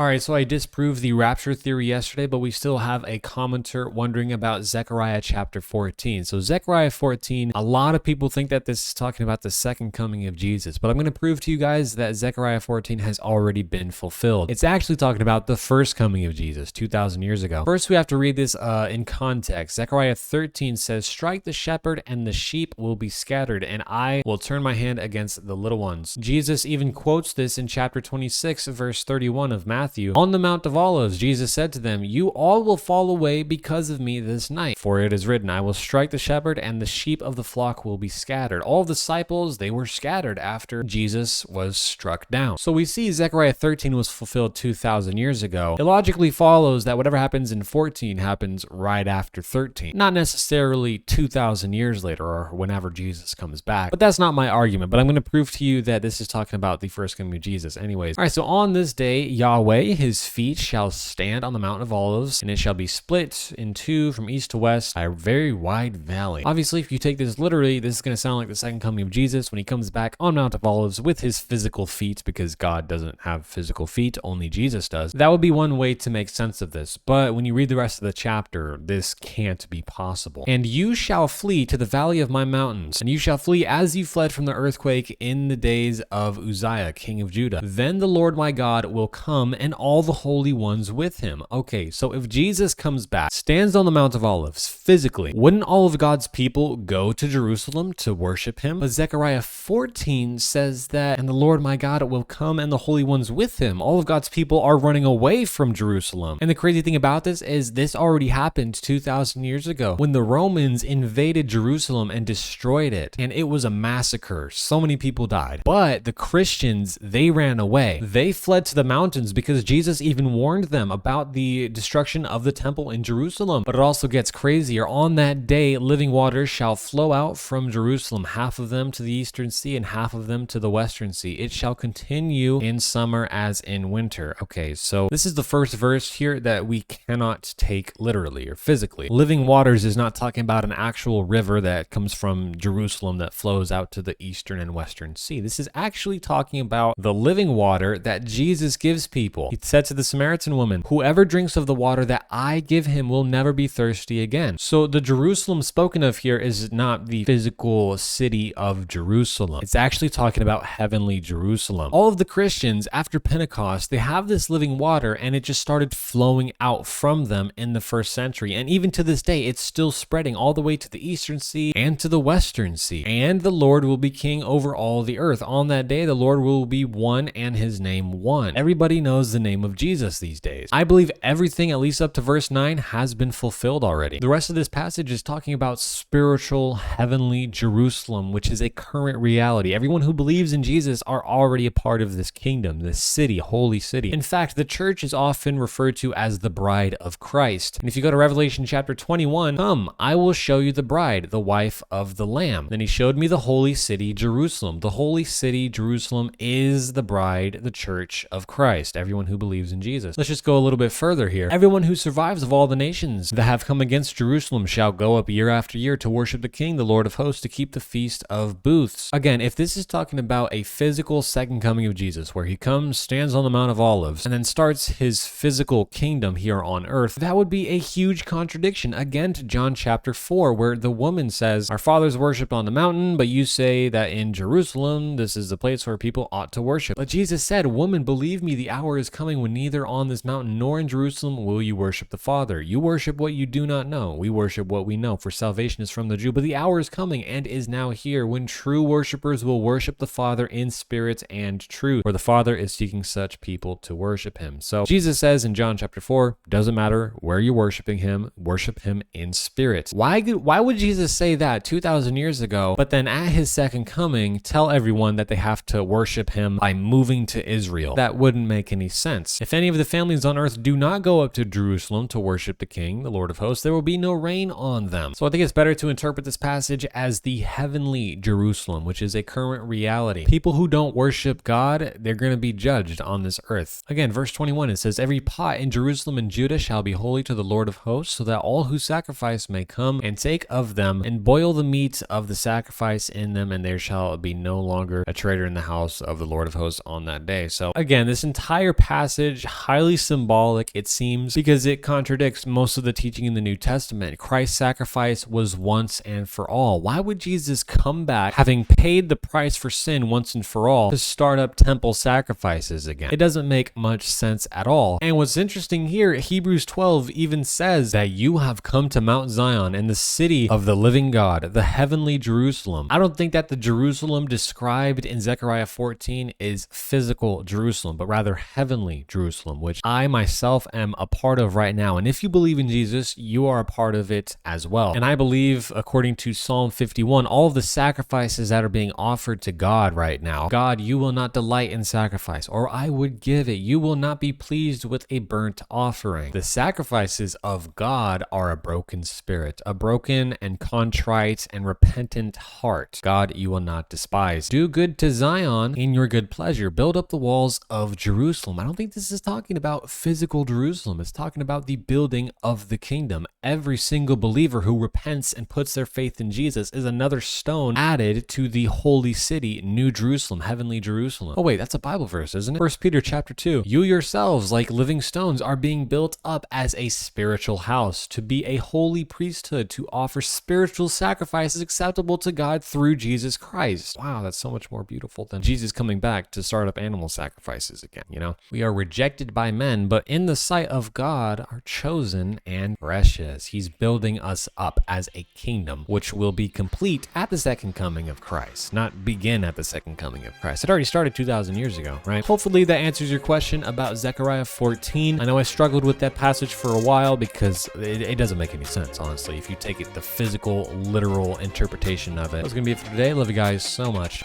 All right, so I disproved the rapture theory yesterday, but we still have a commenter wondering about Zechariah chapter 14. So Zechariah 14, a lot of people think that this is talking about the second coming of Jesus, but I'm going to prove to you guys that Zechariah 14 has already been fulfilled. It's actually talking about the first coming of Jesus 2,000 years ago. First, we have to read this in context. Zechariah 13 says, "Strike the shepherd and the sheep will be scattered, and I will turn my hand against the little ones." Jesus even quotes this in chapter 26, verse 31 of Matthew. On the Mount of Olives, Jesus said to them, "You all will fall away because of me this night. For it is written, I will strike the shepherd and the sheep of the flock will be scattered." All the disciples, they were scattered after Jesus was struck down. So we see Zechariah 13 was fulfilled 2,000 years ago. It logically follows that whatever happens in 14 happens right after 13. Not necessarily 2,000 years later or whenever Jesus comes back. But that's not my argument. But I'm going to prove to you that this is talking about the first coming of Jesus anyways. All right, so on this day, Yahweh, his feet shall stand on the Mount of Olives, and it shall be split in two from east to west by a very wide valley. Obviously, if you take this literally, this is going to sound like the second coming of Jesus when he comes back on Mount of Olives with his physical feet, because God doesn't have physical feet, only Jesus does. That would be one way to make sense of this, but when you read the rest of the chapter, this can't be possible. "And you shall flee to the valley of my mountains, and you shall flee as you fled from the earthquake in the days of Uzziah, king of Judah. Then the Lord my God will come, and all the holy ones with him." Okay, so if Jesus comes back, stands on the Mount of Olives physically, wouldn't all of God's people go to Jerusalem to worship him? But Zechariah 14 says that, "And the Lord my God will come and the holy ones with him." All of God's people are running away from Jerusalem. And the crazy thing about this is this already happened 2,000 years ago when the Romans invaded Jerusalem and destroyed it. And it was a massacre. So many people died. But the Christians, they ran away. They fled to the mountains because Jesus even warned them about the destruction of the temple in Jerusalem. But it also gets crazier. "On that day, living waters shall flow out from Jerusalem, half of them to the eastern sea and half of them to the western sea. It shall continue in summer as in winter." Okay, so this is the first verse here that we cannot take literally or physically. Living waters is not talking about an actual river that comes from Jerusalem that flows out to the eastern and western sea. This is actually talking about the living water that Jesus gives people. He said to the Samaritan woman, "Whoever drinks of the water that I give him will never be thirsty again." So the Jerusalem spoken of here is not the physical city of Jerusalem. It's actually talking about heavenly Jerusalem. All of the Christians after Pentecost, they have this living water and it just started flowing out from them in the first century. And even to this day, it's still spreading all the way to the eastern sea and to the western sea. "And the Lord will be king over all the earth. On that day, the Lord will be one and his name one." Everybody knows the name of Jesus these days. I believe everything, at least up to verse 9, has been fulfilled already. The rest of this passage is talking about spiritual, heavenly Jerusalem, which is a current reality. Everyone who believes in Jesus are already a part of this kingdom, this city, holy city. In fact, the church is often referred to as the bride of Christ. And if you go to Revelation chapter 21, "Come, I will show you the bride, the wife of the Lamb. Then he showed me the holy city, Jerusalem." The holy city, Jerusalem, is the bride, the church of Christ, everyone who believes in Jesus. Let's just go a little bit further here. "Everyone who survives of all the nations that have come against Jerusalem shall go up year after year to worship the King, the Lord of hosts, to keep the feast of booths." Again, if this is talking about a physical second coming of Jesus, where he comes, stands on the Mount of Olives, and then starts his physical kingdom here on earth, that would be a huge contradiction, again, to John chapter 4, where the woman says, "Our fathers worshiped on the mountain, but you say that in Jerusalem, this is the place where people ought to worship." But Jesus said, "Woman, believe me, the hour is coming when neither on this mountain nor in Jerusalem will you worship the Father. You worship what you do not know. We worship what we know, for salvation is from the Jew. But the hour is coming and is now here when true worshipers will worship the Father in spirit and truth, for the Father is seeking such people to worship him." So Jesus says in John chapter 4, doesn't matter where you're worshiping him, worship him in spirit. Why would Jesus say that 2,000 years ago, but then at his second coming, tell everyone that they have to worship him by moving to Israel? That wouldn't make any sense. If any of the families on earth do not go up to Jerusalem to worship the King, the Lord of hosts, there will be no rain on them. So I think it's better to interpret this passage as the heavenly Jerusalem, which is a current reality. People who don't worship God, they're going to be judged on this earth. Again, verse 21, it says, "Every pot in Jerusalem and Judah shall be holy to the Lord of hosts, so that all who sacrifice may come and take of them and boil the meat of the sacrifice in them, and there shall be no longer a traitor in the house of the Lord of hosts on that day." So again, this entire passage highly symbolic, it seems, because it contradicts most of the teaching in the New Testament. Christ's sacrifice was once and for all. Why would Jesus come back, having paid the price for sin once and for all, to start up temple sacrifices again? It doesn't make much sense at all. And what's interesting here, Hebrews 12 even says that you have come to Mount Zion and the city of the living God, the heavenly Jerusalem. I don't think that the Jerusalem described in Zechariah 14 is physical Jerusalem, but rather heavenly Jerusalem, which I myself am a part of right now. And if you believe in Jesus, you are a part of it as well. And I believe, according to Psalm 51, all of the sacrifices that are being offered to God right now, God, you will not delight in sacrifice, or I would give it. You will not be pleased with a burnt offering. The sacrifices of God are a broken spirit, a broken and contrite and repentant heart. God, you will not despise. Do good to Zion in your good pleasure. Build up the walls of Jerusalem. I don't think this is talking about physical Jerusalem. It's talking about the building of the kingdom. Every single believer who repents and puts their faith in Jesus is another stone added to the holy city, New Jerusalem, heavenly Jerusalem. Oh wait, that's a Bible verse, isn't it? 1 Peter chapter 2. You yourselves, like living stones, are being built up as a spiritual house, to be a holy priesthood, to offer spiritual sacrifices acceptable to God through Jesus Christ. Wow, that's so much more beautiful than Jesus coming back to start up animal sacrifices again, you know? We are rejected by men, but in the sight of God are chosen and precious. He's building us up as a kingdom, which will be complete at the second coming of Christ, not begin at the second coming of Christ. It already started 2,000 years ago, right? Hopefully that answers your question about Zechariah 14. I know I struggled with that passage for a while because it doesn't make any sense, honestly, if you take it the physical, literal interpretation of it. That's going to be it for today. Love you guys so much.